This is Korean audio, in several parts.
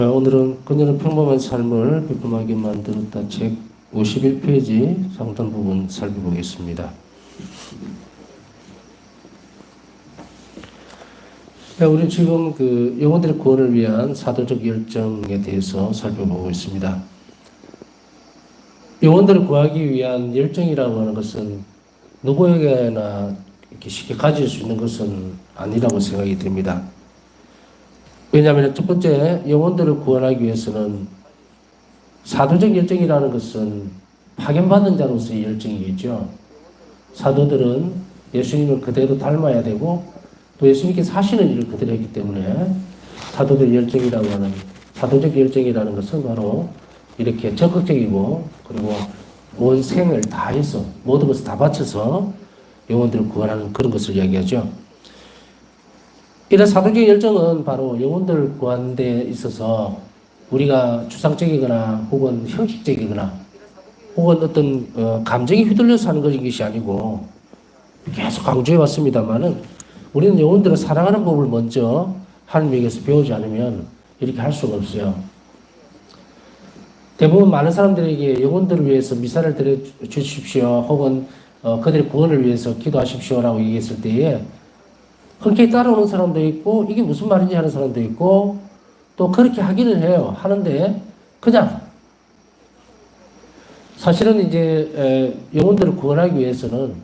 오늘은 그녀는 평범한 삶을 비범하게 만들었다 책 51페이지 상단 부분 살펴보겠습니다. 우리 지금 그 영혼들의 구원을 위한 사도적 열정에 대해서 살펴보고 있습니다. 영혼들을 구하기 위한 열정이라고 하는 것은 누구에게나 이렇게 쉽게 가질 수 있는 것은 아니라고 생각이 됩니다. 왜냐하면 첫 번째, 영혼들을 구원하기 위해서는 사도적 열정이라는 것은 파견받은 자로서의 열정이겠죠. 사도들은 예수님을 그대로 닮아야 되고 또 예수님께서 하시는 일을 그대로 했기 때문에 사도적 열정이라고 하는 사도적 열정이라는 것은 바로 이렇게 적극적이고 그리고 온 생을 다해서 모든 것을 다 바쳐서 영혼들을 구원하는 그런 것을 이야기하죠. 이런 사도적 열정은 바로 영혼들을 구하는 데 있어서 우리가 추상적이거나 혹은 형식적이거나 혹은 어떤 감정이 휘둘려서 하는 것이 아니고 계속 강조해 왔습니다만은 우리는 영혼들을 사랑하는 법을 먼저 하나님에게서 배우지 않으면 이렇게 할 수가 없어요. 대부분 많은 사람들에게 영혼들을 위해서 미사를 드려 주십시오 혹은 그들의 구원을 위해서 기도하십시오라고 얘기했을 때에 흔쾌히 따라오는 사람도 있고 이게 무슨 말인지 하는 사람도 있고 또 그렇게 하기는 해요. 하는데 그냥 사실은 이제 영혼들을 구원하기 위해서는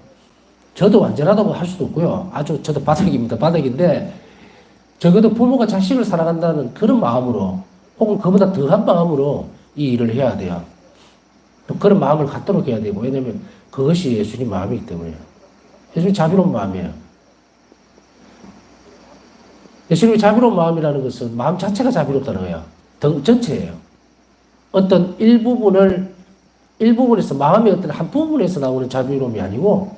저도 완전하다고 할 수도 없고요. 아주 저도 바닥입니다. 바닥인데 적어도 부모가 자식을 사랑한다는 그런 마음으로 혹은 그보다 더한 마음으로 이 일을 해야 돼요. 또 그런 마음을 갖도록 해야 되고 왜냐하면 그것이 예수님 마음이기 때문에요. 예수님 자비로운 마음이에요. 예수님의 자비로운 마음이라는 것은 마음 자체가 자비롭다는 거예요. 전체예요. 어떤 일부분에서 마음의 어떤 한 부분에서 나오는 자비로움이 아니고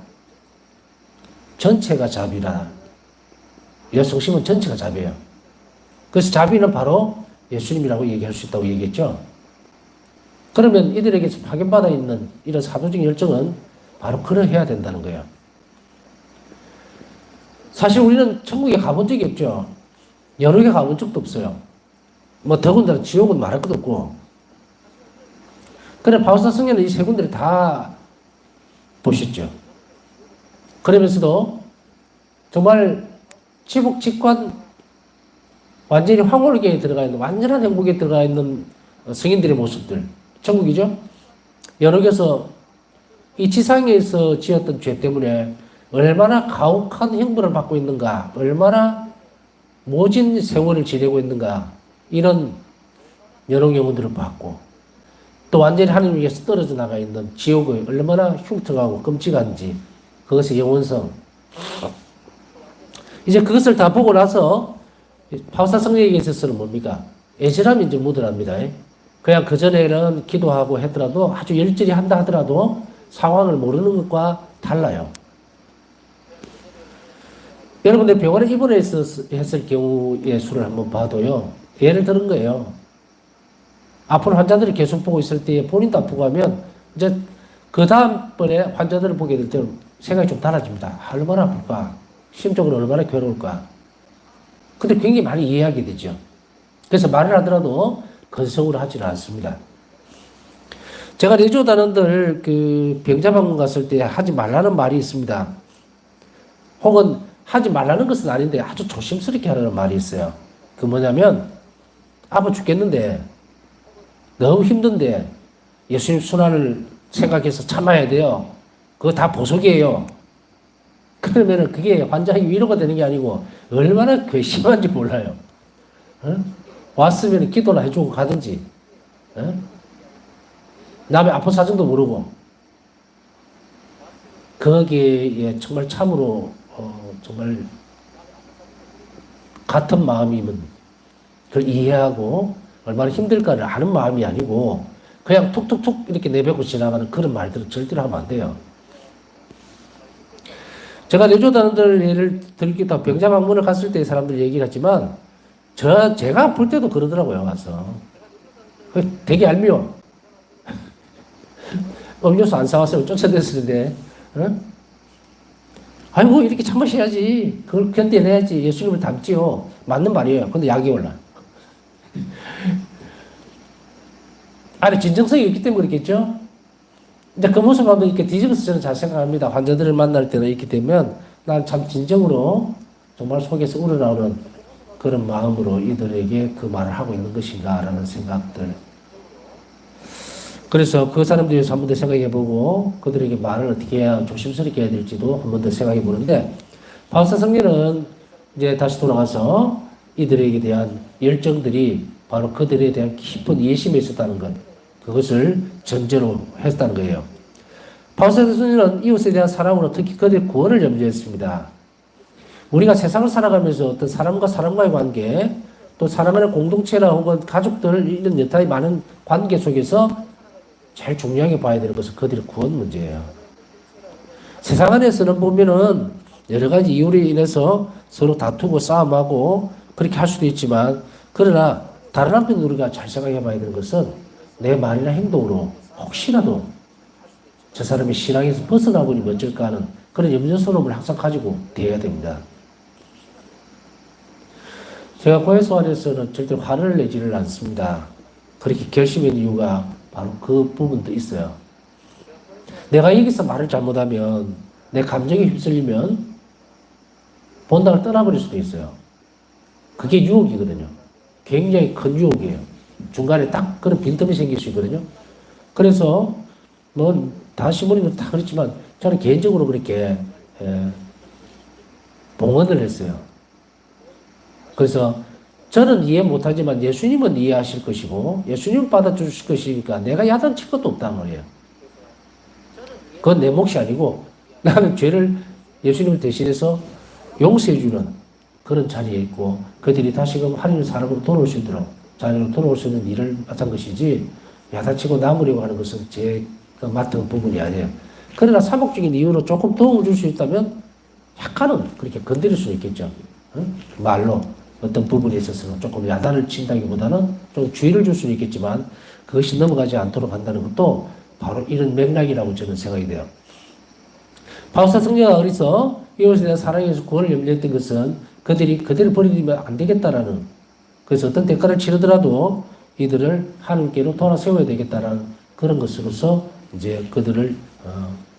전체가 자비라. 성심은 전체가 자비예요. 그래서 자비는 바로 예수님이라고 얘기할 수 있다고 얘기했죠. 그러면 이들에게서 파견받아 있는 이런 사도적 열정은 바로 그러해야 된다는 거예요. 사실 우리는 천국에 가본 적이 없죠. 여러 개 가본 적도 없어요. 뭐 더군다나 지옥은 말할 것도 없고. 그래 바울사 성경은 이 세 군데를 다 보셨죠. 그러면서도 정말 지복직관 완전히 황홀하게 들어가 있는 완전한 행복에 들어가 있는 성인들의 모습들 천국이죠. 여러 개서 이 지상에서 지었던 죄 때문에 얼마나 가혹한 형벌을 받고 있는가 얼마나 모진 세월을 지내고 있는가 이런 여러 영혼들을 봤고 또 완전히 하나님에게서 떨어져 나가 있는 지옥의 얼마나 흉측하고 끔찍한지 그것의 영원성 이제 그것을 다 보고 나서 바울사 성령에게 있어서는 뭡니까? 애절함이 이제 묻어납니다. 그냥 그전에는 기도하고 했더라도 아주 열절히 한다 하더라도 상황을 모르는 것과 달라요. 여러분들 병원에 입원했을 경우의 수를 한번 봐도요. 예를 들은 거예요. 아픈 환자들을 계속 보고 있을 때 본인도 아프고 하면 이제 그 다음번에 환자들을 보게 될 때는 생각이 좀 달라집니다. 얼마나 아플까? 심적으로 얼마나 괴로울까? 근데 굉장히 많이 이해하게 되죠. 그래서 말을 하더라도 건성으로 하지는 않습니다. 제가 레조 단원들 그 병자방문 갔을 때 하지 말라는 말이 있습니다. 혹은 하지 말라는 것은 아닌데 아주 조심스럽게 하라는 말이 있어요. 그 뭐냐면 아파 죽겠는데 너무 힘든데 예수님 순환을 생각해서 참아야 돼요. 그거 다 보석이에요. 그러면은 그게 환자에게 위로가 되는 게 아니고 얼마나 괘씸한지 몰라요. 왔으면 기도나 해주고 가든지 남의 아픈 사정도 모르고 거기에 정말 참으로 정말 같은 마음이면 그걸 이해하고 얼마나 힘들까를 아는 마음이 아니고 그냥 툭툭툭 이렇게 내뱉고 지나가는 그런 말들은 절대로 하면 안 돼요. 제가 내조단원들 예를 들기도 병자 방문을 갔을 때 사람들 얘기를 하지만 제가 아플 때도 그러더라고요. 가서 되게 얄미워. 음료수 안 사왔어요. 쫓아냈을 때 아이고 이렇게 참으셔야지. 그걸 견뎌내야지. 예수님을 닮지요. 맞는 말이에요. 근데 약이 올라. 안에 진정성이 있기 때문에 그렇겠죠? 이제 그 모습을 한번 이렇게 뒤집어서 저는 잘 생각합니다. 환자들을 만날 때는 이렇게 되면 난 참 진정으로 정말 속에서 우러나오는 그런 마음으로 이들에게 그 말을 하고 있는 것인가라는 생각들. 그래서 그 사람들에 대해서 한 번 더 생각해보고 그들에게 말을 어떻게 해야 조심스럽게 해야 될지도 한 번 더 생각해보는데 바울사 성령은 이제 다시 돌아가서 이들에게 대한 열정들이 바로 그들에 대한 깊은 이해심에 있었다는 것, 그것을 전제로 했다는 거예요. 바울사 성령은 이웃에 대한 사랑으로 특히 그들의 구원을 염두했습니다. 우리가 세상을 살아가면서 어떤 사람과 사람과의 관계, 또 사랑하는 공동체나 혹은 가족들 이런 여타의 많은 관계 속에서 제일 중요하게 봐야 되는 것은 그들의 구원 문제예요. 세상 안에서는 보면은 여러 가지 이유로 인해서 서로 다투고 싸움하고 그렇게 할 수도 있지만, 그러나 다른 한편 우리가 잘 생각해 봐야 되는 것은 내 말이나 행동으로 혹시라도 저 사람이 신앙에서 벗어나 버리면 어쩔까 하는 그런 염려스러움을 항상 가지고 대해야 됩니다. 제가 고해소 안에서는 절대 화를 내지를 않습니다. 그렇게 결심한 이유가 바로 그 부분도 있어요. 내가 여기서 말을 잘못하면, 내 감정에 휩쓸리면 본당을 떠나버릴 수도 있어요. 그게 유혹이거든요. 굉장히 큰 유혹이에요. 중간에 딱 그런 빈틈이 생길 수 있거든요. 그래서 다 시몬이는 다 그렇지만 저는 개인적으로 그렇게 봉헌을 했어요. 그래서 저는 이해 못하지만 예수님은 이해하실 것이고 예수님은 받아주실 것이니까 내가 야단칠 것도 없단 말이에요. 그건 내 몫이 아니고 나는 죄를 예수님을 대신해서 용서해주는 그런 자리에 있고, 그들이 다시금 하나님의 사람으로 돌아올 수 있도록 자녀로 돌아올 수 있는 일을 맡은 것이지, 야단치고 나무려고 하는 것은 제가 맡은 부분이 아니에요. 그러나 사목적인 이유로 조금 도움을 줄 수 있다면 약간은 그렇게 건드릴 수 있겠죠. 응? 말로 어떤 부분에 있어서는 조금 야단을 친다기보다는 좀 주의를 줄 수는 있겠지만 그것이 넘어가지 않도록 한다는 것도 바로 이런 맥락이라고 저는 생각이 돼요. 바울사 성령가 어디서 이웃에 대한 사랑에서 구원을 염려했던 것은 그들을 버리면 안 되겠다라는, 그래서 어떤 대가를 치르더라도 이들을 하나님께로 돌아 세워야 되겠다라는 그런 것으로서 이제 그들을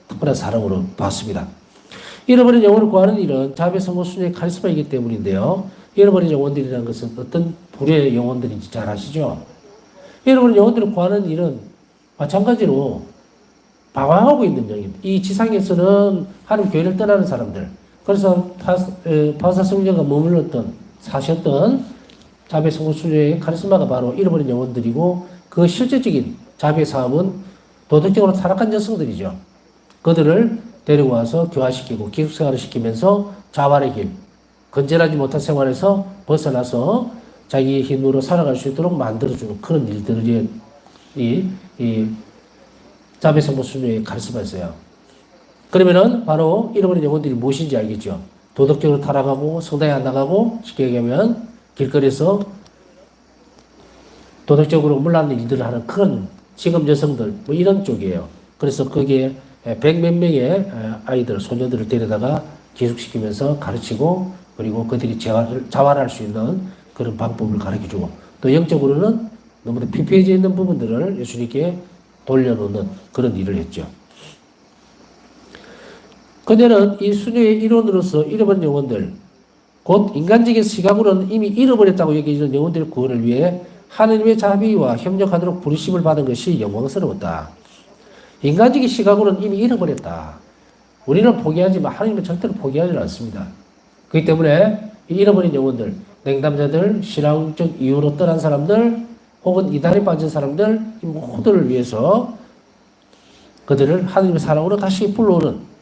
특별한 사랑으로 봤습니다. 잃어버린 영혼을 구하는 일은 자비, 성공, 순종의 카리스마이기 때문인데요. 잃어버린 영혼들이라는 것은 어떤 부류의 영혼들인지 잘 아시죠? 잃어버린 영혼들을 구하는 일은 마찬가지로 방황하고 있는 영입니다. 이 지상에서는 하나님 교회를 떠나는 사람들, 그래서 바울사 성령가 머물렀던, 사셨던 자비, 성공, 순종의 카리스마가 바로 잃어버린 영혼들이고, 그 실제적인 자비의 사업은 도덕적으로 타락한 여성들이죠. 그들을 데리고 와서 교화시키고 기숙생활을 시키면서 자활의 길, 건전하지 못한 생활에서 벗어나서 자기의 힘으로 살아갈 수 있도록 만들어주는 그런 일들이 이 자비, 성공, 순종의 카리스마였어요. 그러면은 바로 잃어버린 영혼들이 무엇인지 알겠죠. 도덕적으로 타락하고 성당에 안 나가고 쉽게 얘기하면 길거리에서 도덕적으로 물러나는 일들을 하는 그런 지금 여성들 이런 쪽이에요. 그래서 거기에 100몇 명의 아이들, 소녀들을 데려다가 기숙시키면서 가르치고, 그리고 그들이 자활할 수 있는 그런 방법을 가르쳐주고, 또 영적으로는 너무나 피폐해져 있는 부분들을 예수님께 돌려놓는 그런 일을 했죠. 그녀는 이 수녀의 일원으로서 잃어버린 영혼들, 곧 인간적인 시각으로는 이미 잃어버렸다고 여겨지는 영혼들의 구원을 위해 하느님의 자비와 협력하도록 부르심을 받은 것이 영광스러웠다. 인간적인 시각으로는 이미 잃어버렸다. 우리는 포기하지만 하나님은 절대로 포기하지 않습니다. 그렇기 때문에 잃어버린 영혼들, 냉담자들, 신앙적 이유로 떠난 사람들, 혹은 이단에 빠진 사람들, 이 모두를 위해서 그들을 하나님의 사랑으로 다시 불러오는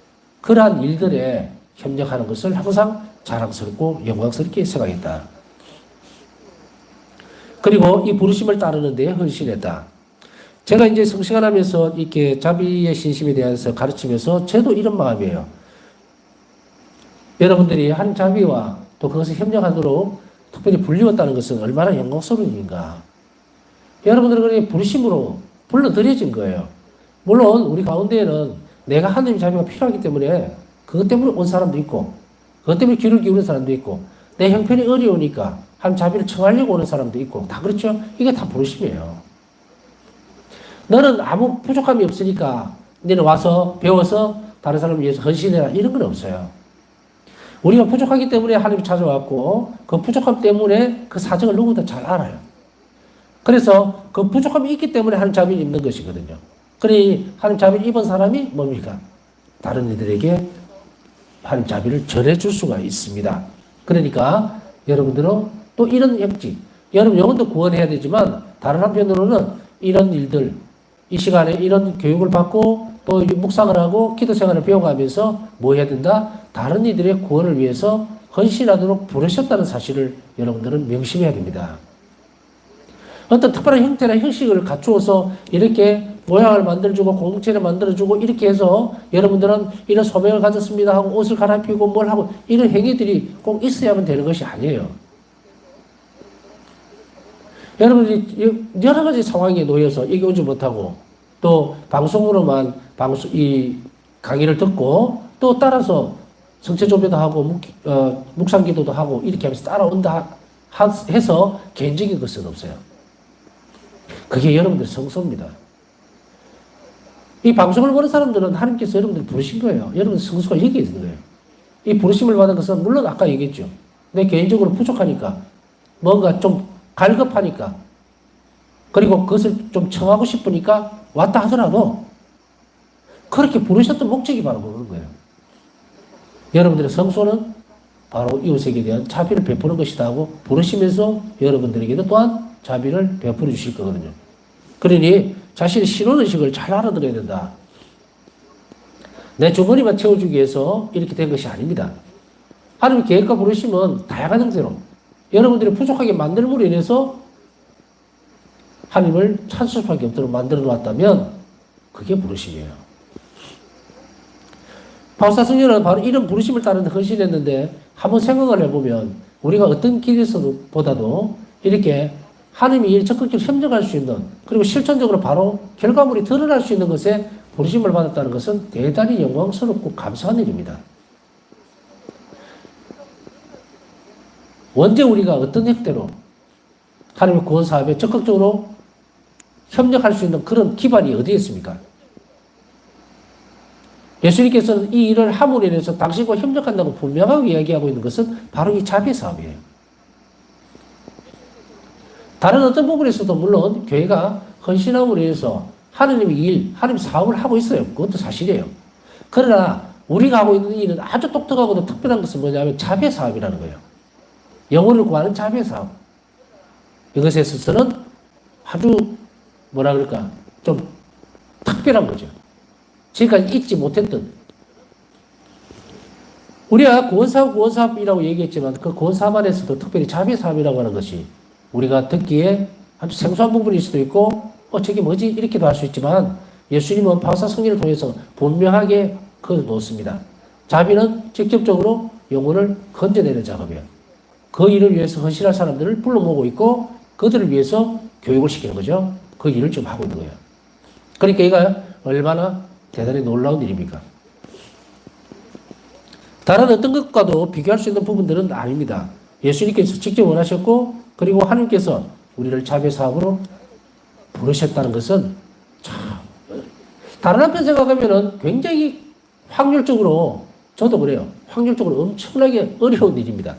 그러한 일들에 협력하는 것을 항상 자랑스럽고 영광스럽게 생각했다. 그리고 이 부르심을 따르는 데 헌신했다. 제가 이제 성시간하면서 이렇게 자비의 신심에 대해서 가르치면서 저도 이런 마음이에요. 여러분들이 한 자비와 또 그것을 협력하도록 특별히 불리웠다는 것은 얼마나 영광스러운 일인가. 여러분들은 그냥 부르심으로 불러들여진 거예요. 물론 우리 가운데에는 내가 하나님의 자비가 필요하기 때문에 그것 때문에 온 사람도 있고, 그것 때문에 귀를 기울이는 사람도 있고, 내 형편이 어려우니까 하나님 자비를 청하려고 오는 사람도 있고, 다 그렇죠? 이게 다 부르심이에요. 너는 아무 부족함이 없으니까 너는 와서 배워서 다른 사람을 위해서 헌신해라. 이런 건 없어요. 우리가 부족하기 때문에 하나님이 찾아왔고 그 부족함 때문에 그 사정을 누구보다 잘 알아요. 그래서 그 부족함이 있기 때문에 하나님 자비를 입는 것이거든요. 그러니 하나님 자비를 입은 사람이 뭡니까? 다른 이들에게 하나님 자비를 전해줄 수가 있습니다. 그러니까 여러분들은 또 이런 역지, 여러분 영혼도 구원해야 되지만 다른 한편으로는 이런 일들, 이 시간에 이런 교육을 받고 또 묵상을 하고 기도 생활을 배워가면서 뭐 해야 된다? 다른 이들의 구원을 위해서 헌신하도록 부르셨다는 사실을 여러분들은 명심해야 됩니다. 어떤 특별한 형태나 형식을 갖추어서 이렇게 모양을 만들어주고 공동체를 만들어주고 이렇게 해서 여러분들은 이런 소명을 가졌습니다 하고 옷을 갈아입히고 뭘 하고 이런 행위들이 꼭 있어야만 되는 것이 아니에요. 여러분들이 여러 가지 상황에 놓여서 이게 오지 못하고 또 방송으로만 이 강의를 듣고 또 따라서 성체조배도 하고 묵상기도도 하고 이렇게 하면서 따라온다 해서 개인적인 것은 없어요. 그게 여러분들 성소입니다. 이 방송을 보는 사람들은 하나님께서 여러분들 부르신 거예요. 여러분 성소가 여기 있는 거예요. 이 부르심을 받은 것은 물론 아까 얘기했죠. 내 개인적으로 부족하니까 뭔가 좀 갈급하니까 그리고 그것을 좀 청하고 싶으니까 왔다 하더라도 그렇게 부르셨던 목적이 바로 그런 거예요. 여러분들의 성소는 바로 이웃에게 대한 자비를 베푸는 것이다 하고 부르시면서 여러분들에게도 또한 자비를 베풀어 주실 거거든요. 그러니 자신의 신혼의식을 잘 알아들어야 된다. 내 주머니만 채워주기 위해서 이렇게 된 것이 아닙니다. 하나님의 계획과 부르심은 다양한 형태로 여러분들이 부족하게 만들므로 인해서 하나님을 찾을 수밖에 없도록 만들어 놓았다면 그게 부르심이에요. 바울사 성령은 바로 이런 부르심을 따르는 헌신했는데 한번 생각을 해보면 우리가 어떤 길에서보다도 이렇게 하나님이 적극적으로 협력할 수 있는 그리고 실천적으로 바로 결과물이 드러날 수 있는 것에 부르심을 받았다는 것은 대단히 영광스럽고 감사한 일입니다. 언제 우리가 어떤 형태로 하나님의 구원 사업에 적극적으로 협력할 수 있는 그런 기반이 어디에 있습니까? 예수님께서는 이 일을 함으로 인해서 당신과 협력한다고 분명하게 이야기하고 있는 것은 바로 이 자비 사업이에요. 다른 어떤 부분에서도 물론 교회가 헌신함으로 인해서 하나님의 일, 하나님 사업을 하고 있어요. 그것도 사실이에요. 그러나 우리가 하고 있는 일은 아주 독특하고도 특별한 것은 뭐냐면 자비 사업이라는 거예요. 영혼을 구하는 자비 사업. 이것에 있어서는 아주 뭐라 그럴까 좀 특별한 거죠. 지금까지 잊지 못했던 우리가 구원사업이라고 얘기했지만 그 구원사업 안에서도 특별히 자비사업이라고 하는 것이 우리가 듣기에 아주 생소한 부분일 수도 있고 저게 뭐지? 이렇게도 할 수 있지만 예수님은 바울사 성령을 통해서 분명하게 그어놓습니다. 자비는 직접적으로 영혼을 건져내는 작업이에요. 그 일을 위해서 헌신할 사람들을 불러 모으고 있고 그들을 위해서 교육을 시키는 거죠. 그 일을 지금 하고 있는 거예요. 그러니까 이가 얼마나 대단히 놀라운 일입니까? 다른 어떤 것과도 비교할 수 있는 부분들은 아닙니다. 예수님께서 직접 원하셨고 그리고 하나님께서 우리를 자비 사업으로 부르셨다는 것은 참 다른 한편 생각하면은 굉장히 확률적으로 저도 그래요. 확률적으로 엄청나게 어려운 일입니다.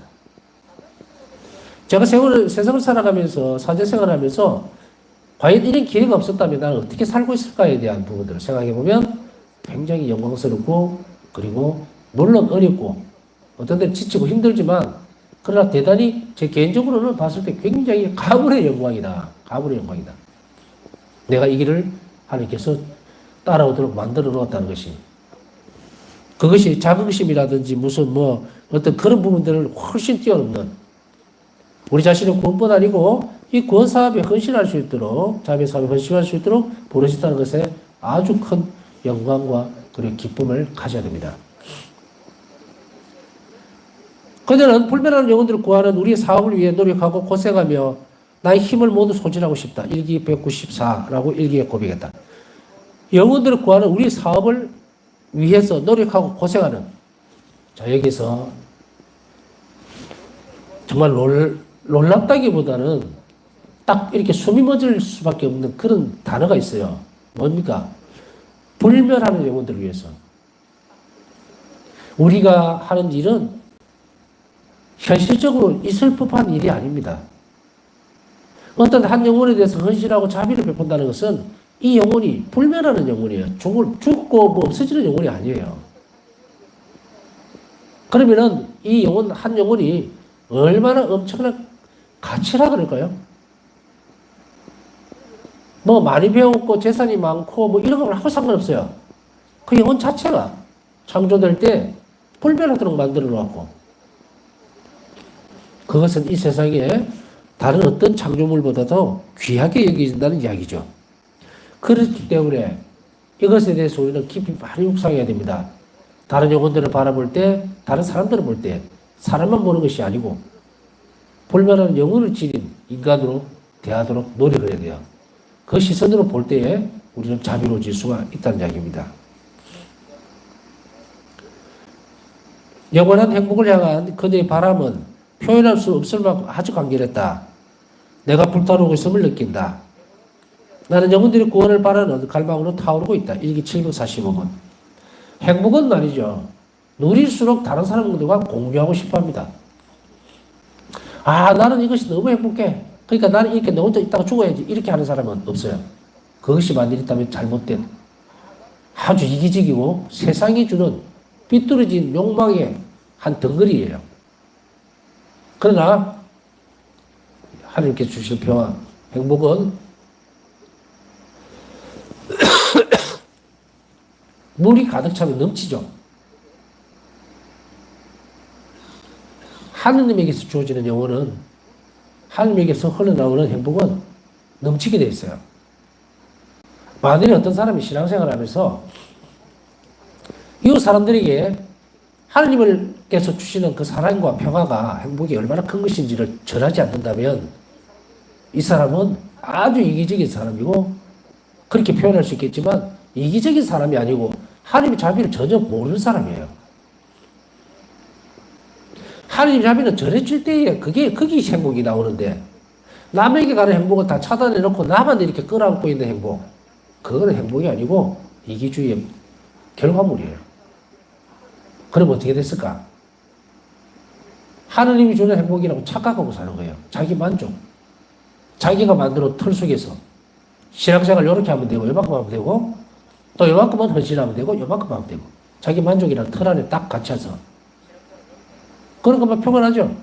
제가 세상을 살아가면서 사제생활을 하면서 과연 이런 기회가 없었다면 나는 어떻게 살고 있을까에 대한 부분들을 생각해보면 굉장히 영광스럽고 그리고 물론 어렵고 어떤 데는 지치고 힘들지만 그러나 대단히 제 개인적으로는 봤을 때 굉장히 가문의 영광이다. 가문의 영광이다. 내가 이 길을 하나님께서 따라오도록 만들어 놓았다는 것이 그것이 자긍심이라든지 무슨 어떤 그런 부분들을 훨씬 뛰어넘는 우리 자신의 구원뿐 아니고 이 구원 사업에 헌신할 수 있도록 자비 사업에 헌신할 수 있도록 부르셨다는 것에 아주 큰 영광과 그리고 기쁨을 가져야 됩니다. 그녀는 불멸하는 영혼들을 구하는 우리의 사업을 위해 노력하고 고생하며 나의 힘을 모두 소진하고 싶다. 일기 194라고 일기에 고백했다. 영혼들을 구하는 우리의 사업을 위해서 노력하고 고생하는 자 여기서 정말 놀랍다기보다는 딱 이렇게 숨이 멎을 수밖에 없는 그런 단어가 있어요. 뭡니까? 불멸하는 영혼들을 위해서. 우리가 하는 일은 현실적으로 있을 법한 일이 아닙니다. 어떤 한 영혼에 대해서 헌신하고 자비를 베푼다는 것은 이 영혼이 불멸하는 영혼이에요. 죽고 뭐 없어지는 영혼이 아니에요. 그러면은 이 영혼, 한 영혼이 얼마나 엄청난 가치라 그럴까요? 뭐 많이 배웠고 재산이 많고 뭐 이런 걸 하고 상관없어요. 그 영혼 자체가 창조될 때 불멸하도록 만들어 놓았고, 그것은 이 세상에 다른 어떤 창조물보다도 귀하게 여겨진다는 이야기죠. 그렇기 때문에 이것에 대해서 우리는 깊이 많이 묵상해야 됩니다. 다른 영혼들을 바라볼 때, 다른 사람들을 볼 때 사람만 보는 것이 아니고 불멸하는 영혼을 지닌 인간으로 대하도록 노력을 해야 돼요. 그 시선으로 볼 때에 우리는 자비로워질 수가 있다는 이야기입니다. 영원한 행복을 향한 그녀의 바람은 표현할 수 없을 만큼 아주 간결했다. 내가 불타오르고 있음을 느낀다. 나는 영혼들의 구원을 바라는 갈망으로 타오르고 있다. 일기 745번. 행복은 말이죠. 누릴수록 다른 사람들과 공유하고 싶어 합니다. 아, 나는 이것이 너무 행복해. 그러니까 나는 이렇게 너 혼자 있다가 죽어야지. 이렇게 하는 사람은 없어요. 그것이 만들었다면 잘못된, 아주 이기적이고 세상이 주는 삐뚤어진 욕망의 한 덩어리예요. 그러나 하나님께 주실 평화, 행복은 물이 가득 차면 넘치죠. 하느님에게서 주어지는 영혼은, 하느님에게서 흘러나오는 행복은 넘치게 돼 있어요. 만일에 어떤 사람이 신앙생활을 하면서 이 사람들에게 하느님께서 주시는 그 사랑과 평화가, 행복이 얼마나 큰 것인지를 전하지 않는다면 이 사람은 아주 이기적인 사람이고, 그렇게 표현할 수 있겠지만 이기적인 사람이 아니고 하느님의 자비를 전혀 모르는 사람이에요. 하느님 자비는 전해줄 때에 거기 행복이 나오는데, 남에게 가는 행복은 다 차단해놓고 나만 이렇게 끌어안고 있는 행복, 그거는 행복이 아니고 이기주의의 결과물이에요. 그럼 어떻게 됐을까? 하느님이 주는 행복이라고 착각하고 사는 거예요. 자기 만족. 자기가 만들어 틀 속에서 신앙생활 요렇게 하면 되고, 요만큼 하면 되고, 또 요만큼만 헌신하면 되고, 요만큼 하면 되고, 자기 만족이라는 틀 안에 딱 갇혀서 그런 것만 표현하죠.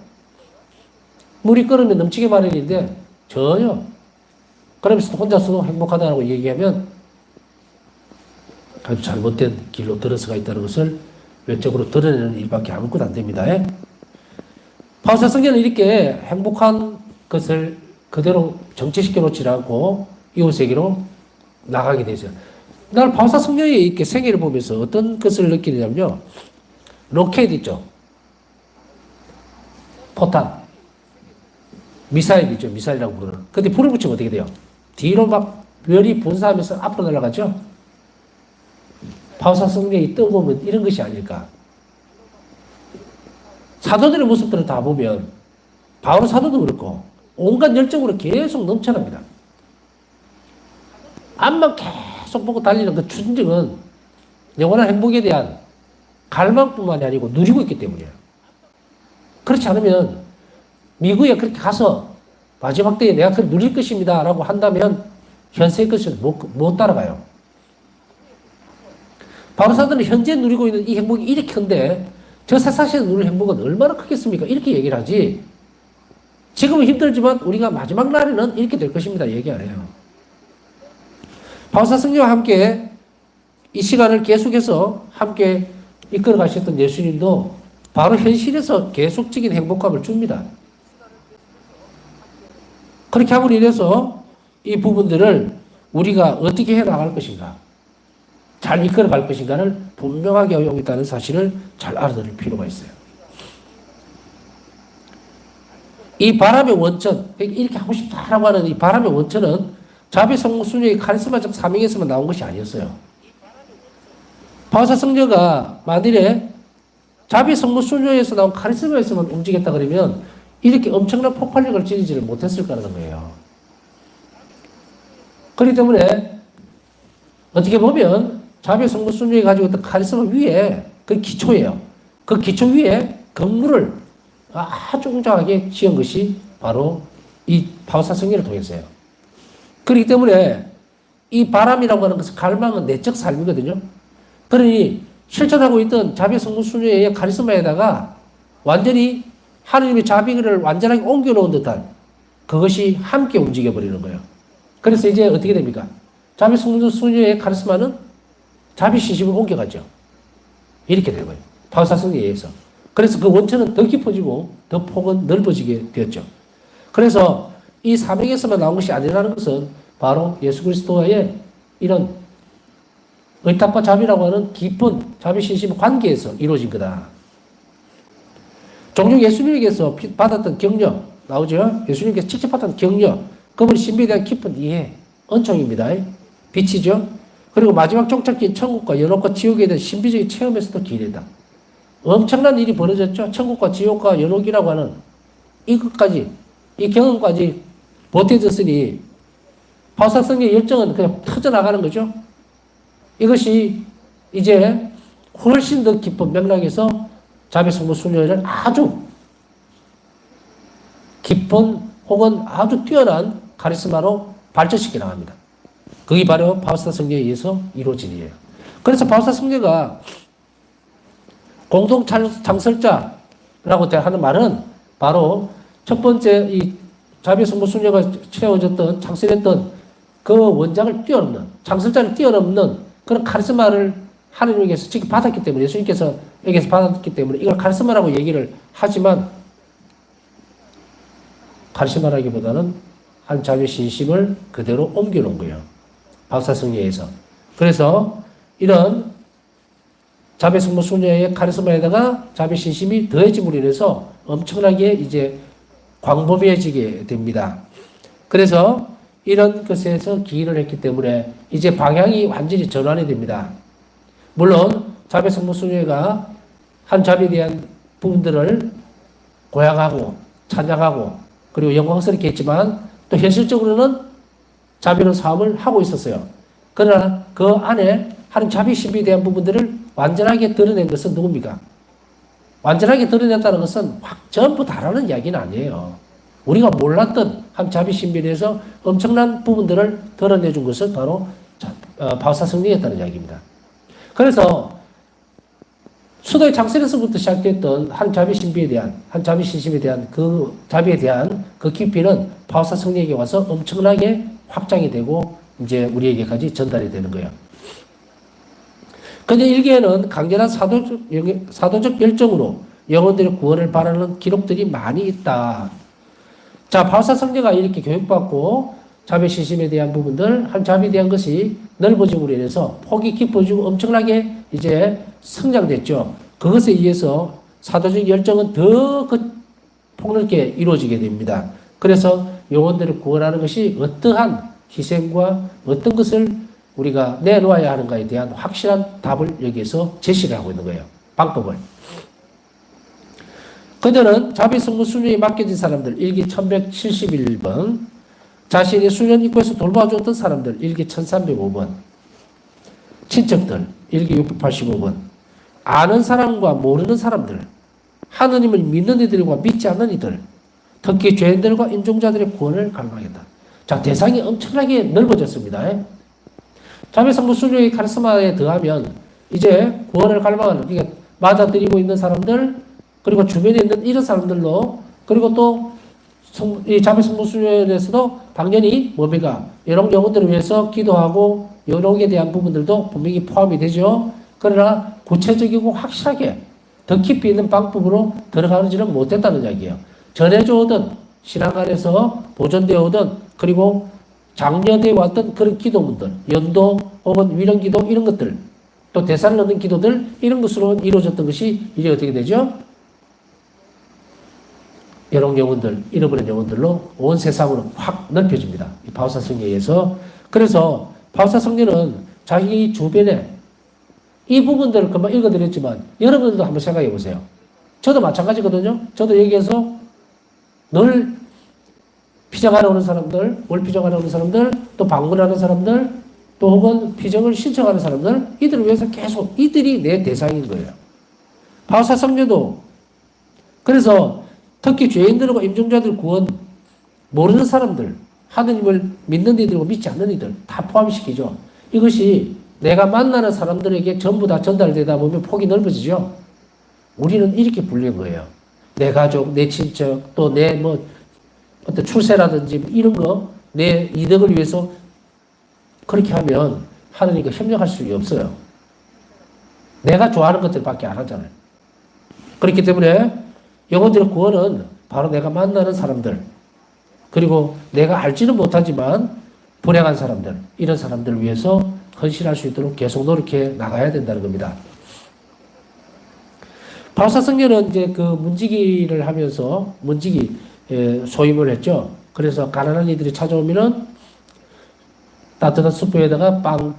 물이 끓으면 넘치게 마련인데 전혀. 그러면서 혼자서도 행복하다고 얘기하면 아주 잘못된 길로 들어서가 있다는 것을 외적으로 드러내는 일밖에 아무것도 안 됩니다. 바울사 성경은 이렇게 행복한 것을 그대로 정체시켜 놓지 않고 이웃에게로 나가게 되죠. 날 바울사 성경의 이렇게 생애를 보면서 어떤 것을 느끼느냐면요. 로켓 있죠. 포탄. 미사일이죠. 미사일이라고 부르는. 근데 불을 붙이면 어떻게 돼요? 뒤로 막 별이 분사하면서 앞으로 날아가죠? 바울사 성경이 떠보면 이런 것이 아닐까. 사도들의 모습들을 다 보면 바울 사도도 그렇고 온갖 열정으로 계속 넘쳐납니다. 앞만 계속 보고 달리는 그 추진력은 영원한 행복에 대한 갈망뿐만이 아니고 누리고 있기 때문이에요. 그렇지 않으면 미국에 그렇게 가서 마지막 때에 내가 그걸 누릴 것입니다 라고 한다면 현세의 것을 못 따라가요. 바울 사도는 현재 누리고 있는 이 행복이 이렇게 큰데 저 세상에서 누릴 행복은 얼마나 크겠습니까? 이렇게 얘기를 하지. 지금은 힘들지만 우리가 마지막 날에는 이렇게 될 것입니다. 얘기 안 해요. 바울사 성령과 함께 이 시간을 계속해서 함께 이끌어 가셨던 예수님도 바로 현실에서 계속적인 행복감을 줍니다. 그렇게 함으로 인해서 이 부분들을 우리가 어떻게 해 나갈 것인가, 잘 이끌어 갈 것인가를 분명하게 하고 있다는 사실을 잘 알아들을 필요가 있어요. 이 바람의 원천, 이렇게 하고 싶다라고 하는 이 바람의 원천은 자비 성모 수녀의 카리스마적 사명에서만 나온 것이 아니었어요. 바울사 성녀가 만일에 자비 성모 수녀에서 나온 카리스마에서만 움직였다 그러면 이렇게 엄청난 폭발력을 지니지를 못했을 거라는 거예요. 그렇기 때문에 어떻게 보면 자비 성부 순종이 가지고 있던 카리스마 위에 그 기초예요. 그 기초 위에 건물을 아주 웅장하게 지은 것이 바로 이 바우사 성례를 통해서요. 그렇기 때문에 이 바람이라고 하는 것은 갈망은 내적 삶이거든요. 그러니 실천하고 있던 자비 성부 순종의 카리스마에다가 완전히 하느님의 자비를 완전하게 옮겨놓은 듯한 그것이 함께 움직여버리는 거예요. 그래서 이제 어떻게 됩니까? 자비 성부 순종의 카리스마는 자비 신심을 옮겨가죠. 이렇게 되는 거예요. 바우사 성례에 의해서. 그래서 그 원천은 더 깊어지고 더 폭은 넓어지게 되었죠. 그래서 이 사명에서만 나온 것이 아니라는 것은 바로 예수 그리스도와의 이런 의탁과 자비라고 하는 깊은 자비 신심 관계에서 이루어진 거다. 종종 예수님에게서 받았던 격려 나오죠. 예수님께서 직접 받았던 격려, 그분의 신비에 대한 깊은 이해, 은총입니다. 빛이죠. 그리고 마지막 종착지인 천국과 연옥과 지옥에 대한 신비적인 체험에서도 기회다. 엄청난 일이 벌어졌죠. 천국과 지옥과 연옥이라고 하는 이것까지, 이 경험까지 보태졌으니 바우사성의 열정은 그냥 터져나가는 거죠. 이것이 이제 훨씬 더 깊은 맥락에서 자비 성부 순례를 아주 깊은 혹은 아주 뛰어난 카리스마로 발전시켜 나갑니다. 그게 바로 바우사 성례에 의해서 이루어진 일이에요. 그래서 바우사 성례가 공동 창설자라고 하는 말은 바로 첫 번째 이 자비 성부 순례가 채워졌던 창설했던 그 원장을 뛰어넘는, 창설자를 뛰어넘는 그런 카리스마를 하느님께서 직접 받았기 때문에, 예수님께서 여기서 받았기 때문에 이걸 카리스마라고 얘기를 하지만 카리스마라기보다는 한 자비 신심을 그대로 옮겨놓은 거예요. 바우사 성례에서. 그래서 이런 자비 성부 순례의 카리스마에다가 자비 신심이 더해짐으로 인해서 엄청나게 이제 광범위해지게 됩니다. 그래서 이런 것에서 기인을 했기 때문에 이제 방향이 완전히 전환이 됩니다. 물론 자비 성부 순례가 한 자비에 대한 부분들을 고양하고 찬양하고 그리고 영광스럽게 했지만 또 현실적으로는 자비로 사업을 하고 있었어요. 그러나 그 안에 하는 자비 신비에 대한 부분들을 완전하게 드러낸 것은 누굽니까? 완전하게 드러냈다는 것은 확 전부 다라는 이야기는 아니에요. 우리가 몰랐던 한 자비 신비에 대해서 엄청난 부분들을 드러내준 것은 바로 바우사 성례였다는 이야기입니다. 그래서 수도의 창설에서부터 시작됐던 한 자비 신비에 대한, 한 자비 신심에 대한 그 자비에 대한 그 깊이는 바우사 성례에게 와서 엄청나게 확장이 되고 이제 우리에게까지 전달이 되는 거예요. 근데 일기에는 강렬한 사도적 열정으로 영혼들의 구원을 바라는 기록들이 많이 있다. 자, 바우사 성례가 이렇게 교육받고 자비 신심에 대한 부분들, 한 자비에 대한 것이 넓어짐으로 인해서 폭이 깊어지고 엄청나게 이제 성장됐죠. 그것에 의해서 사도적 열정은 더 폭넓게 이루어지게 됩니다. 그래서 영혼들을 구원하는 것이 어떠한 희생과 어떤 것을 우리가 내놓아야 하는가에 대한 확실한 답을 여기에서 제시를 하고 있는 거예요. 방법을. 그들은 자비 성부 순례에 맡겨진 사람들, 일기 1171번, 자신이 수련 입구에서 돌봐주었던 사람들, 일기 1305번, 친척들, 일기 685번, 아는 사람과 모르는 사람들, 하느님을 믿는 이들과 믿지 않는 이들, 특히 죄인들과 인종자들의 구원을 갈망했다. 자, 대상이 엄청나게 넓어졌습니다. 자비 성부 순례의 카리스마에 더하면 이제 구원을 갈망하는, 그러니까 맞아들이고 있는 사람들, 그리고 주변에 있는 이런 사람들로, 그리고 또 이 자비 성부 순례에서도 당연히 뭡니까? 여러 영혼들을 위해서 기도하고 여러에 대한 부분들도 분명히 포함이 되죠. 그러나 구체적이고 확실하게 더 깊이 있는 방법으로 들어가지는 못했다는 이야기예요. 전해져 오던 신앙 안에서 보존되어 오던 그리고 장려되어 왔던 그런 기도문들, 연도 혹은 위령기도 이런 것들, 또 대사를 넣는 기도들 이런 것으로 이루어졌던 것이 이제 어떻게 되죠? 여러 영혼들, 잃어버린 영혼들로 온 세상으로 확 넓혀집니다. 이 바우사 성례에 의해서. 그래서 바우사 성례는 자기 주변에 이 부분들을 금방 읽어드렸지만 여러분들도 한번 생각해 보세요. 저도 마찬가지거든요. 저도 여기에서 늘 피정하러 오는 사람들, 월 피정하러 오는 사람들, 또 방문하는 사람들, 또 혹은 피정을 신청하는 사람들, 이들을 위해서 계속 이들이 내 대상인 거예요. 바오사 성녀도 그래서 특히 죄인들과 임종자들 구원 모르는 사람들, 하느님을 믿는 이들과 믿지 않는 이들 다 포함시키죠. 이것이 내가 만나는 사람들에게 전부 다 전달되다 보면 폭이 넓어지죠. 우리는 이렇게 불린 거예요. 내 가족, 내 친척, 또 내 어떤 출세라든지 이런 거, 내 이득을 위해서 그렇게 하면 하느님과 협력할 수 없어요. 내가 좋아하는 것들밖에 안 하잖아요. 그렇기 때문에 영혼들의 구원은 바로 내가 만나는 사람들, 그리고 내가 알지는 못하지만 불행한 사람들, 이런 사람들을 위해서 헌신할 수 있도록 계속 노력해 나가야 된다는 겁니다. 바오사 성녀는 이제 그 문지기를 하면서 문지기 소임을 했죠. 그래서 가난한 이들이 찾아오면은 따뜻한 수프에다가 빵,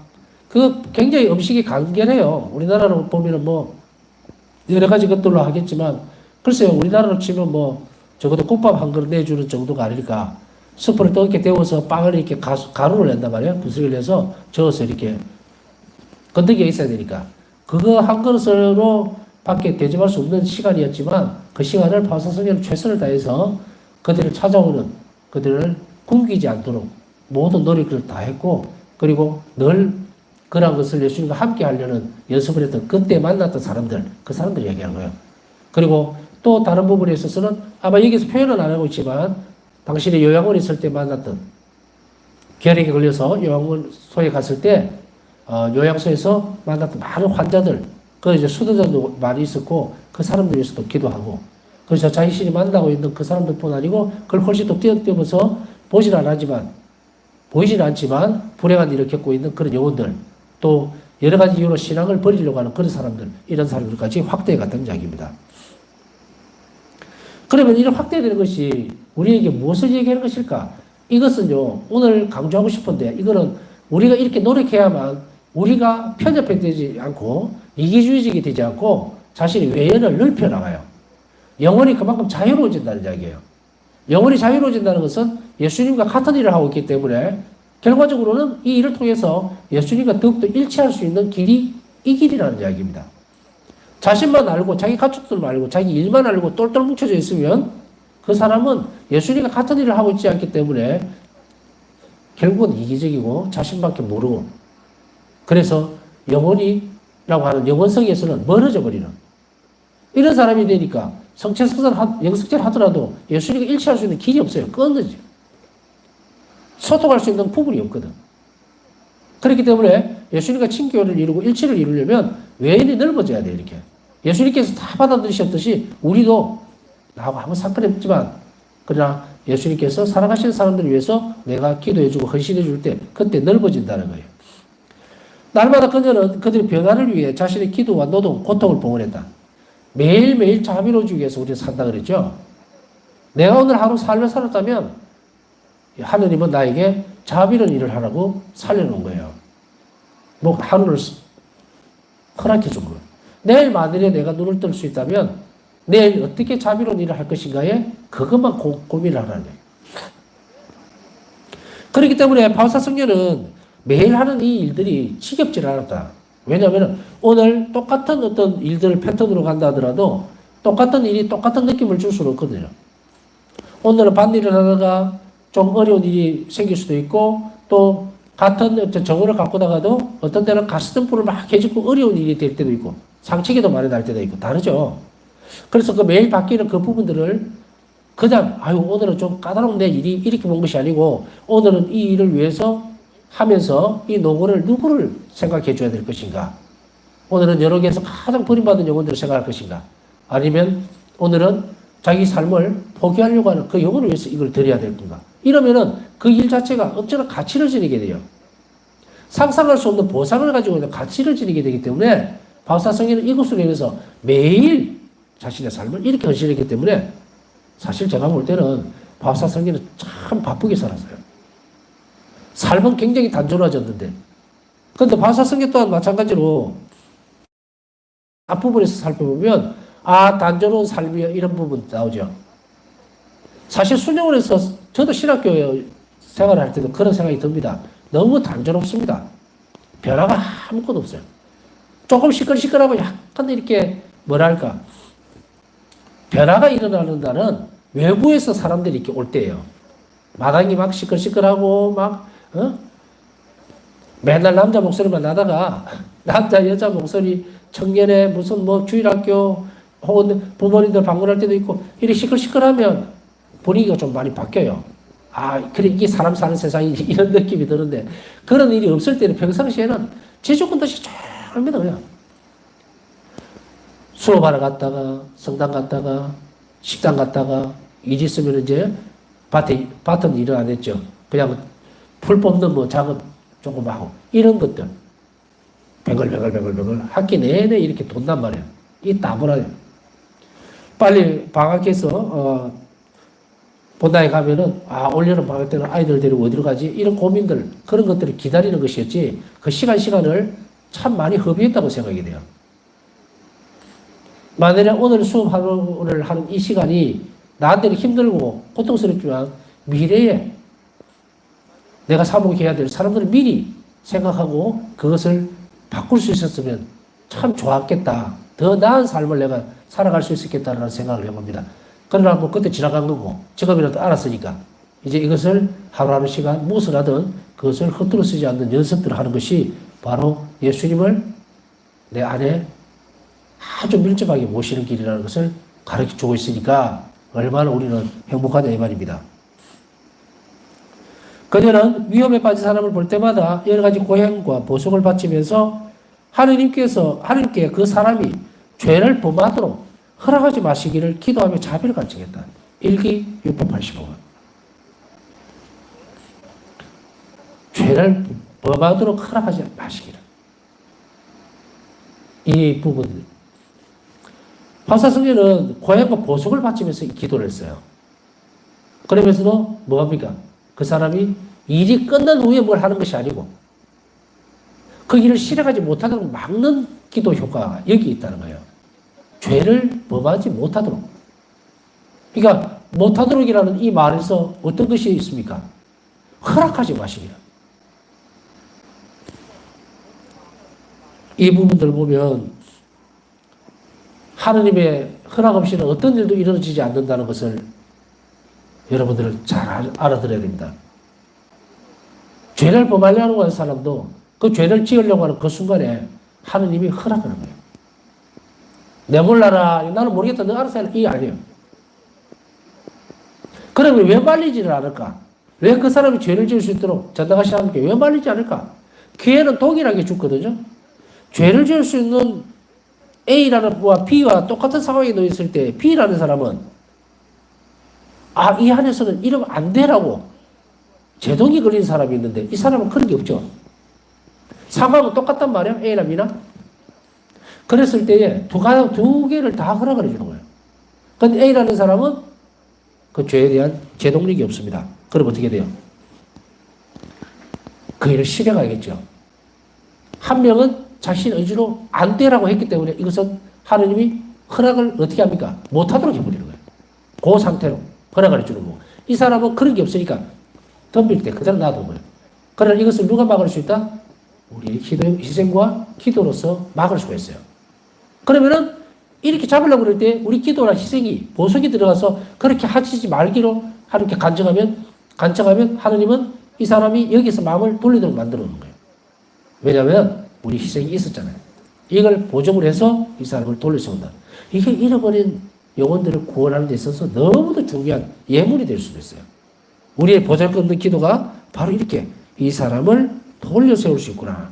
그 굉장히 음식이 간결해요. 우리나라로 보면은 뭐 여러 가지 것들로 하겠지만, 글쎄요, 우리나라로 치면 뭐 적어도 국밥 한 그릇 내주는 정도가 아니니까 수프를 뜨겁게 데워서 빵을 이렇게 가루를 낸단 말이에요. 부스를 내서 저어서 이렇게 건더기가 있어야 되니까 그거 한 그릇으로 밖에 대접할 수 없는 시간이었지만 그 시간을 바오사 성녀는 최선을 다해서 그들을 찾아오는 그들을 굶기지 않도록 모든 노력을 다 했고, 그리고 늘 그런 것을 예수님과 함께 하려는 연습을 했던 그때 만났던 사람들, 그 사람들 얘기하는 거예요. 그리고 또 다른 부분에 있어서는 아마 여기서 표현은 안 하고 있지만 당신이 요양원에 있을 때 만났던, 결핵에 걸려서 요양원소에 갔을 때 요양소에서 만났던 많은 환자들, 그 이제 수도자도 많이 있었고 그 사람들 위해서도 기도하고, 그래서 자신이 만나고 있는 그 사람들뿐 아니고 그걸 훨씬 더 뛰어넘어서 보이진 않지만 불행한 일을 겪고 있는 그런 영혼들, 또 여러 가지 이유로 신앙을 버리려고 하는 그런 사람들, 이런 사람들까지 확대해 갔다는 이야기입니다. 그러면 이런 확대되는 것이 우리에게 무엇을 얘기하는 것일까? 이것은요, 오늘 강조하고 싶은데, 이거는 우리가 이렇게 노력해야만 우리가 편협되지 않고 이기주의적이 되지 않고 자신의 외연을 넓혀나가요. 영혼이 그만큼 자유로워진다는 이야기예요. 영혼이 자유로워진다는 것은 예수님과 같은 일을 하고 있기 때문에 결과적으로는 이 일을 통해서 예수님과 더욱더 일치할 수 있는 길이 이 길이라는 이야기입니다. 자신만 알고 자기 가족들만 알고 자기 일만 알고 똘똘 뭉쳐져 있으면 그 사람은 예수님과 같은 일을 하고 있지 않기 때문에 결국은 이기적이고 자신밖에 모르고, 그래서 영혼이라고 하는 영혼성에서는 멀어져 버리는 이런 사람이 되니까 영성체를 하더라도 예수님과 일치할 수 있는 길이 없어요. 끊어지. 소통할 수 있는 부분이 없거든. 그렇기 때문에 예수님과 친교를 이루고 일치를 이루려면 외인이 넓어져야 돼. 이렇게 예수님께서 다 받아들이셨듯이 우리도 나하고 아무 상관이 없지만, 그러나 예수님께서 사랑하시는 사람들을 위해서 내가 기도해주고 헌신해줄 때 그때 넓어진다는 거예요. 날마다 그녀는 그들의 변화를 위해 자신의 기도와 노동, 고통을 봉헌했다. 매일매일 자비로워주기 위해서 우리가 산다 그랬죠. 내가 오늘 하루 삶을 살았다면 하느님은 나에게 자비로운 일을 하라고 살려놓은 거예요. 뭐 하루를 허락해 준 거예요. 내일 만일에 내가 눈을 뜰 수 있다면 내일 어떻게 자비로운 일을 할 것인가에 그것만 고민을 하라는 거예요. 그렇기 때문에 바오사 성녀는 매일 하는 이 일들이 지겹지 않았다. 왜냐하면 오늘 똑같은 어떤 일들을 패턴으로 간다 하더라도 똑같은 일이 똑같은 느낌을 줄 수는 없거든요. 오늘은 밭일을 하다가 좀 어려운 일이 생길 수도 있고, 또 같은 정원을 갖고 다가도 어떤 때는 가스등불을 막 해주고 어려운 일이 될 때도 있고 상처기도 많이 날 때도 있고 다르죠. 그래서 그 매일 바뀌는 그 부분들을 그냥 오늘은 좀 까다로운 내 일이 이렇게 본 것이 아니고 오늘은 이 일을 위해서 하면서 이 노고를 누구를 생각해 줘야 될 것인가? 오늘은 여러 개에서 가장 버림받은 영혼들을 생각할 것인가? 아니면 오늘은 자기 삶을 포기하려고 하는 그 영혼을 위해서 이걸 드려야 될 건가? 이러면은 그 일 자체가 엄청난 가치를 지니게 돼요. 상상할 수 없는 보상을 가지고 있는 가치를 지니게 되기 때문에 바오사 성녀는 이것으로 인해서 매일 자신의 삶을 이렇게 헌신했기 때문에 사실 제가 볼 때는 바오사 성녀는 참 바쁘게 살았어요. 삶은 굉장히 단조로워졌는데, 그런데 바오사 성녀 또한 마찬가지로 앞부분에서 살펴보면 단조로운 삶이야 이런 부분 나오죠. 사실 순종을 해서 저도 신학교 생활을 할 때도 그런 생각이 듭니다. 너무 단조롭습니다. 변화가 아무것도 없어요. 조금 시끌시끌하고 약간 이렇게 뭐랄까 변화가 일어나는 날은 외부에서 사람들이 이렇게 올 때예요. 마당이 막 시끌시끌하고 막 맨날 남자 목소리만 나다가 남자 여자 목소리 청년의 무슨 뭐 주일학교 혹은 부모님들 방문할 때도 있고 이렇게 시끌시끌하면 분위기가 좀 많이 바뀌어요. 아, 그래 이게 사람 사는 세상이 이런 느낌이 드는데 그런 일이 없을 때는 평상시에는 제주꾼듯이 조용합니다. 그냥 수업하러 갔다가 성당 갔다가 식당 갔다가 일 있으면 이제 밭은 일을 안 했죠. 그냥 풀 뽑는 뭐 작업 조금 하고 이런 것들 뱅글뱅글 학기 내내 이렇게 돈단 말이에요. 이 따분하요. 빨리 방학해서 본당에 가면은 올여름 방학 때는 아이들 데리고 어디로 가지? 이런 고민들 그런 것들을 기다리는 것이었지 그 시간을 참 많이 허비했다고 생각이 돼요. 만약에 오늘 수업을 하는 이 시간이 나한테는 힘들고 고통스럽지만 미래에 내가 사목해야 될 사람들을 미리 생각하고 그것을 바꿀 수 있었으면 참 좋았겠다. 더 나은 삶을 내가 살아갈 수 있었겠다라는 생각을 해봅니다. 그러나 뭐 그때 지나간 거고 지금이라도 알았으니까 이제 이것을 하루하루 시간 무엇을 하든 그것을 허투루 쓰지 않는 연습들을 하는 것이 바로 예수님을 내 안에 아주 밀접하게 모시는 길이라는 것을 가르쳐주고 있으니까 얼마나 우리는 행복하냐 이 말입니다. 그녀는 위험에 빠진 사람을 볼 때마다 여러 가지 고행과 보석을 바치면서 하나님께 그 사람이 죄를 범하도록 허락하지 마시기를 기도하며 자비를 간청했다. 1기 6번 85번. 죄를 범하도록 허락하지 마시기를. 이 부분. 파사성녀는 고행과 보석을 바치면서 기도를 했어요. 그러면서도 뭐합니까? 그 사람이 일이 끝난 후에 뭘 하는 것이 아니고 그 일을 실행하지 못하도록 막는 기도 효과가 여기 있다는 거예요. 죄를 범하지 못하도록. 그러니까 못하도록이라는 이 말에서 어떤 것이 있습니까? 허락하지 마시기라. 이 부분들을 보면 하느님의 허락 없이는 어떤 일도 이루어지지 않는다는 것을 여러분들은 잘 알아들어야 됩니다. 죄를 범하려고 하는 사람도 그 죄를 지으려고 하는 그 순간에 하느님이 허락하는 거예요. 내 몰라라. 나는 모르겠다. 너 알아서 해라. 이게 아니에요. 그러면 왜 말리지를 않을까? 왜 그 사람이 죄를 지을 수 있도록 전당하시 하나님께 왜 말리지 않을까? 기회는 동일하게 주거든요. 죄를 지을 수 있는 A라는 B와 똑같은 상황에 놓여 있을 때 B라는 사람은 이 안에서는 이러면 안 되라고 제동이 걸린 사람이 있는데 이 사람은 그런 게 없죠. 상황은 똑같단 말이야. A나 B나. 그랬을 때에 두 개를 다 허락을 해주는 거예요. 근데 A라는 사람은 그 죄에 대한 제동력이 없습니다. 그럼 어떻게 돼요? 그 일을 실행하겠죠. 한 명은 자신 의지로 안 되라고 했기 때문에 이것은 하느님이 허락을 어떻게 합니까? 못하도록 해버리는 거예요. 그 상태로 허락을 해주는 거고. 이 사람은 그런 게 없으니까 덤빌 때 그대로 놔둔 거예요. 그러나 이것을 누가 막을 수 있다? 우리의 희생과 기도로서 막을 수가 있어요. 그러면은 이렇게 잡으려고 그럴 때 우리 기도나 희생이 보석이 들어가서 그렇게 하지 말기로 하나님께 간청하면 하느님은 이 사람이 여기서 마음을 돌리도록 만들어 놓은 거예요. 왜냐하면 우리 희생이 있었잖아요. 이걸 보정을 해서 이 사람을 돌려세운다. 이게 잃어버린 영혼들을 구원하는 데 있어서 너무도 중요한 예물이 될 수도 있어요. 우리의 보잘것없는 기도가 바로 이렇게 이 사람을 돌려세울 수 있구나.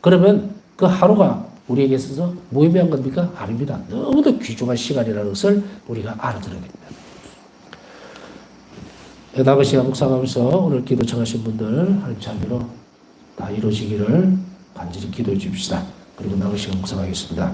그러면 그 하루가 우리에게 있어서 무의미한 겁니까? 아닙니다. 너무도 귀중한 시간이라는 것을 우리가 알아들어야 됩니다. 남은 시간 묵상하면서 오늘 기도 청하신 분들 하나님 자비로 다 이루어지기를 간절히 기도해 주십시다. 그리고 남은 시간 묵상하겠습니다.